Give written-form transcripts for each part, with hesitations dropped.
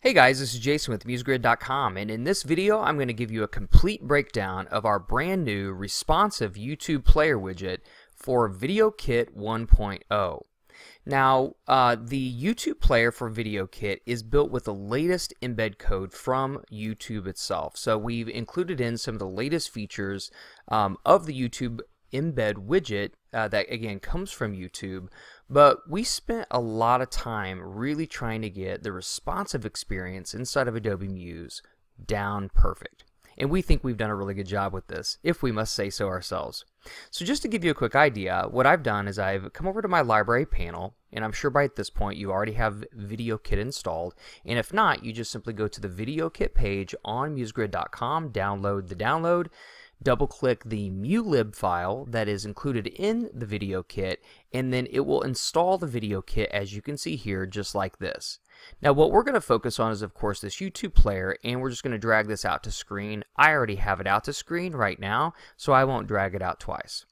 Hey guys, this is Jason with MuseGrid.com, and in this video I'm going to give you a complete breakdown of our brand new responsive YouTube player widget for VideoKit 1.0. Now, the YouTube player for VideoKit is built with the latest embed code from YouTube itself. So we've included in some of the latest features of the YouTube embed widget that again comes from YouTube, but we spent a lot of time really trying to get the responsive experience inside of Adobe Muse down perfect. And we think we've done a really good job with this, if we must say so ourselves. So just to give you a quick idea, what I've done is I've come over to my library panel, and I'm sure by this point you already have VideoKit installed, and if not, you just simply go to the VideoKit page on MuseGrid.com, download the download, double-click the mulib file that is included in the VideoKit, and then it will install the VideoKit as you can see here, just like this. Now what we're going to focus on is of course this YouTube player, and we're just going to drag this out to screen. I already have it out to screen right now, so I won't drag it out twice.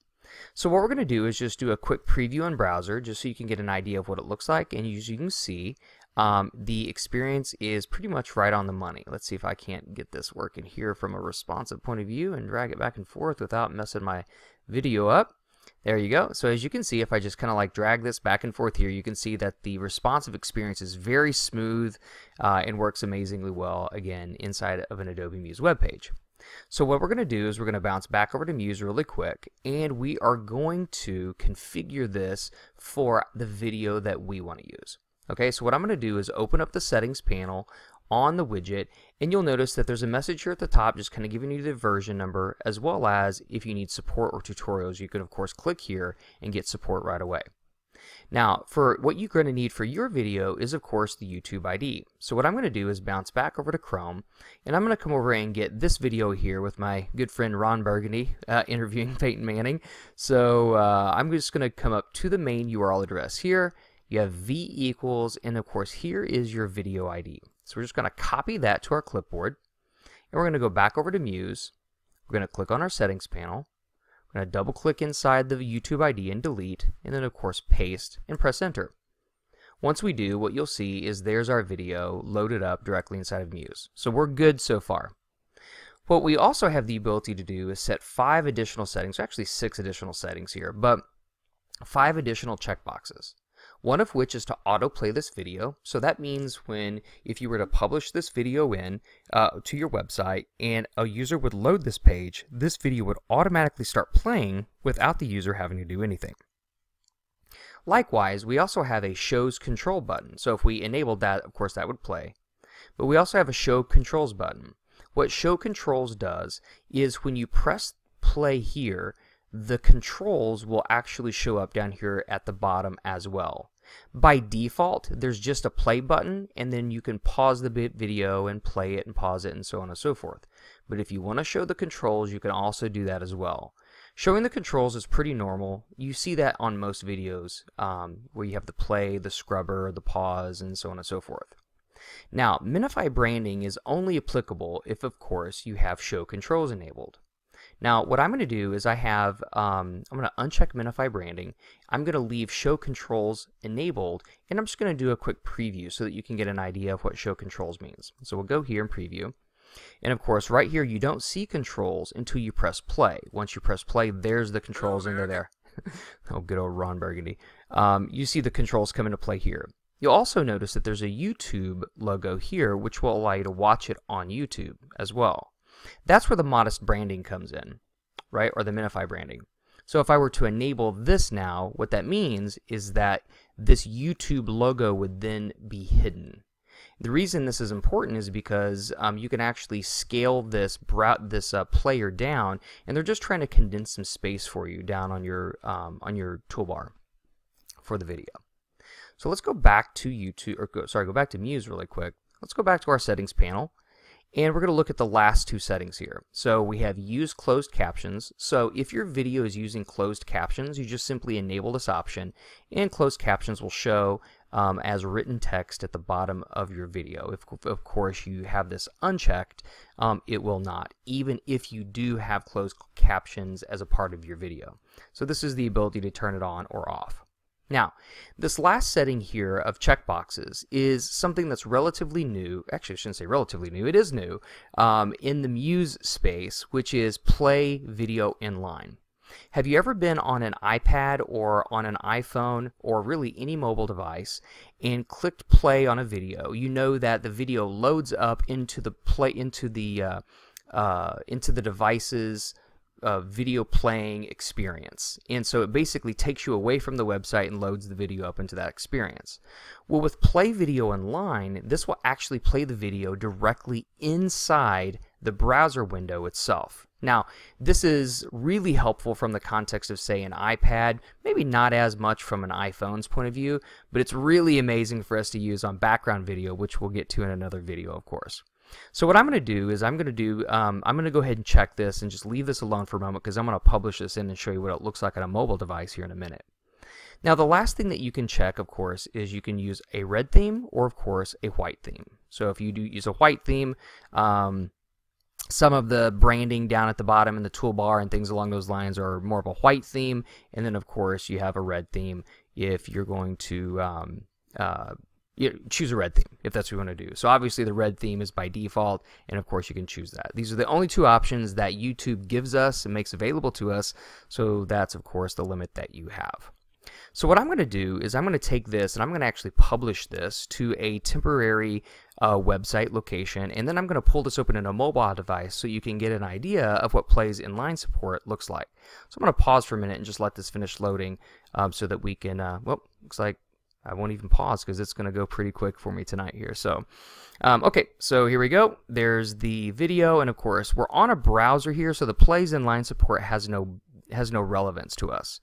So what we're going to do is just do a quick preview in browser just so you can get an idea of what it looks like, and as you can see, the experience is pretty much right on the money. Let's see if I can't get this working here from a responsive point of view and drag it back and forth without messing my video up. There you go. So as you can see, if I just kind of like drag this back and forth here, you can see that the responsive experience is very smooth and works amazingly well, again, inside of an Adobe Muse webpage. So what we're going to do is we're going to bounce back over to Muse really quick, and we are going to configure this for the video that we want to use. Okay, so what I'm going to do is open up the settings panel on the widget, and you'll notice that there's a message here at the top just kind of giving you the version number, as well as if you need support or tutorials, you can of course click here and get support right away. Now, for what you're going to need for your video is of course the YouTube ID. So what I'm going to do is bounce back over to Chrome, and I'm going to come over and get this video here with my good friend Ron Burgundy interviewing Peyton Manning. So I'm just going to come up to the main URL address here. You have v equals, and of course here is your video ID. So we're just going to copy that to our clipboard, and we're going to go back over to Muse. We're going to click on our settings panel. We're going to double click inside the YouTube ID and delete, and then of course paste and press enter. Once we do, what you'll see is there's our video loaded up directly inside of Muse. So we're good so far. What we also have the ability to do is set 5 additional settings, actually 6 additional settings here, but 5 additional checkboxes. One of which is to autoplay this video. So that means if you were to publish this video in to your website and a user would load this page, this video would automatically start playing without the user having to do anything. Likewise, we also have a shows control button. So if we enabled that, of course that would play. But we also have a show controls button. What show controls does is when you press play here, the controls will actually show up down here at the bottom as well. By default, there's just a play button, and then you can pause the video and play it and pause it and so on and so forth. But if you want to show the controls, you can also do that as well. Showing the controls is pretty normal. You see that on most videos where you have the play, the scrubber, the pause, and so on and so forth. Now, minify branding is only applicable if, of course, you have show controls enabled. Now, what I'm going to do is I'm going to uncheck minify branding. I'm going to leave show controls enabled, and I'm just going to do a quick preview so that you can get an idea of what show controls means. So we'll go here and preview. And of course, right here, you don't see controls until you press play. Once you press play, there's the controls, and they're there. Oh, good old Ron Burgundy. You see the controls come into play here. You'll also notice that there's a YouTube logo here, which will allow you to watch it on YouTube as well. That's where the modest branding comes in, right? Or the minify branding. So if I were to enable this now, what that means is that this YouTube logo would then be hidden. The reason this is important is because you can actually scale this player down, and they're just trying to condense some space for you down on your toolbar for the video. So let's go back to go back to Muse really quick. Let's go back to our settings panel. And we're going to look at the last 2 settings here. So we have use closed captions. So if your video is using closed captions, you just simply enable this option, and closed captions will show as written text at the bottom of your video. If of course you have this unchecked, it will not, even if you do have closed captions as a part of your video. So this is the ability to turn it on or off. Now, this last setting here of checkboxes is something that's relatively new. Actually, I shouldn't say relatively new. It is new in the Muse space, which is play video inline. Have you ever been on an iPad or on an iPhone or really any mobile device and clicked play on a video? You know that the video loads up into the device's video playing experience, and so it basically takes you away from the website and loads the video up into that experience. Well, with play video inline, this will actually play the video directly inside the browser window itself. Now, this is really helpful from the context of, say, an iPad, maybe not as much from an iPhone's point of view, but it's really amazing for us to use on background video, which we'll get to in another video, of course. So what I'm going to do is I'm going to go ahead and check this and just leave this alone for a moment, because I'm going to publish this in and show you what it looks like on a mobile device here in a minute. Now, the last thing that you can check, of course, is you can use a red theme or, of course, a white theme. So if you do use a white theme, some of the branding down at the bottom in the toolbar and things along those lines are more of a white theme, and then of course you have a red theme if you're going to choose a red theme if that's what you want to do. So obviously the red theme is by default, and of course you can choose that. These are the only two options that YouTube gives us and makes available to us, so that's of course the limit that you have. So what I'm going to do is I'm going to take this and I'm going to actually publish this to a temporary website location, and then I'm going to pull this open in a mobile device so you can get an idea of what Play's inline support looks like. So I'm going to pause for a minute and just let this finish loading so that we can, well, looks like I won't even pause because it's going to go pretty quick for me tonight here. So, okay, so here we go. There's the video, and of course we're on a browser here, so the Play's inline support has no relevance to us.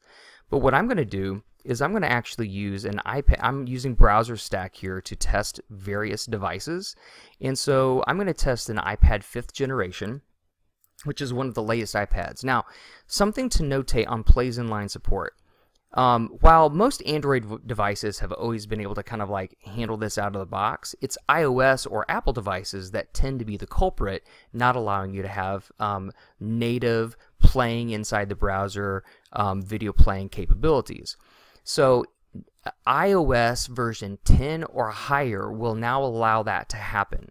But what I'm going to do is I'm going to actually use an iPad. I'm using Browser Stack here to test various devices, and so I'm going to test an iPad 5th generation, which is one of the latest iPads. Now, something to notate on Play's inline support. While most Android devices have always been able to kind of like handle this out of the box, it's iOS or Apple devices that tend to be the culprit, not allowing you to have native playing inside the browser video playing capabilities. So iOS version 10 or higher will now allow that to happen.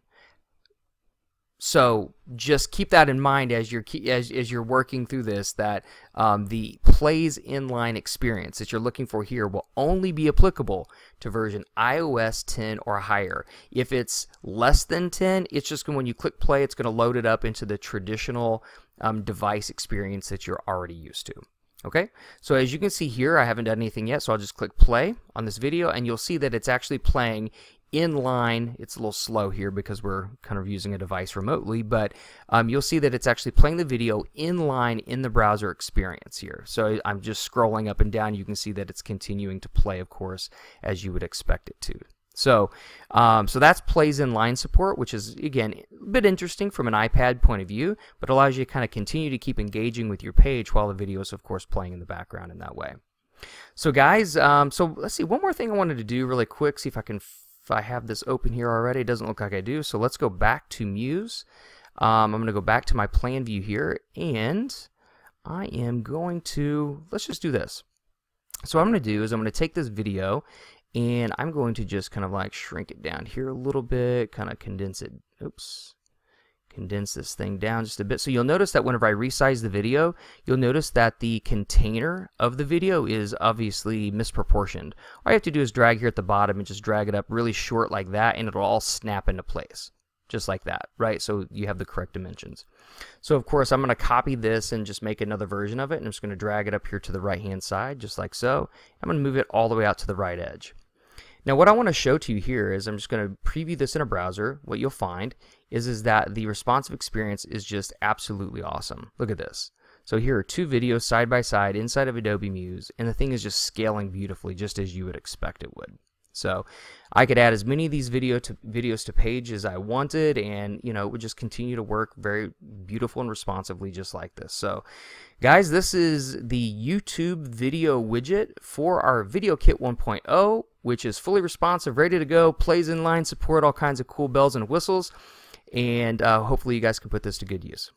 So just keep that in mind as you're working through this, that the Play's inline experience that you're looking for here will only be applicable to version iOS 10 or higher. If it's less than 10, it's just when you click play, it's going to load it up into the traditional device experience that you're already used to. Okay, so as you can see here, I haven't done anything yet, so I'll just click play on this video, and you'll see that it's actually playing inline. It's a little slow here because we're kind of using a device remotely, but you'll see that it's actually playing the video inline in the browser experience here. So I'm just scrolling up and down. You can see that it's continuing to play, of course, as you would expect it to. So, so that's Play's inline support, which is, again, a bit interesting from an iPad point of view, but allows you to kind of continue to keep engaging with your page while the video is, of course, playing in the background in that way. So, guys, so let's see. One more thing I wanted to do really quick, see if I have this open here already. It doesn't look like I do. So let's go back to Muse. I'm going to go back to my plan view here, and I am going to, let's just do this. So what I'm going to do is I'm going to take this video, and I'm going to just kind of like shrink it down here a little bit, kind of condense it. Oops. Condense this thing down just a bit. So you'll notice that whenever I resize the video, you'll notice that the container of the video is obviously misproportioned. All you have to do is drag here at the bottom and just drag it up really short like that, and it'll all snap into place. Just like that, right? So you have the correct dimensions. So of course I'm going to copy this and just make another version of it, and I'm just going to drag it up here to the right hand side, just like so. I'm going to move it all the way out to the right edge. Now what I want to show to you here is I'm just going to preview this in a browser. What you'll find is that the responsive experience is just absolutely awesome. Look at this. So here are two videos side by side inside of Adobe Muse, and the thing is just scaling beautifully, just as you would expect it would. So I could add as many of these videos to page as I wanted, and you know, it would just continue to work very beautiful and responsively just like this. So guys, this is the YouTube video widget for our Video Kit 1.0, which is fully responsive, ready to go, Play's inline support, all kinds of cool bells and whistles, and hopefully you guys can put this to good use.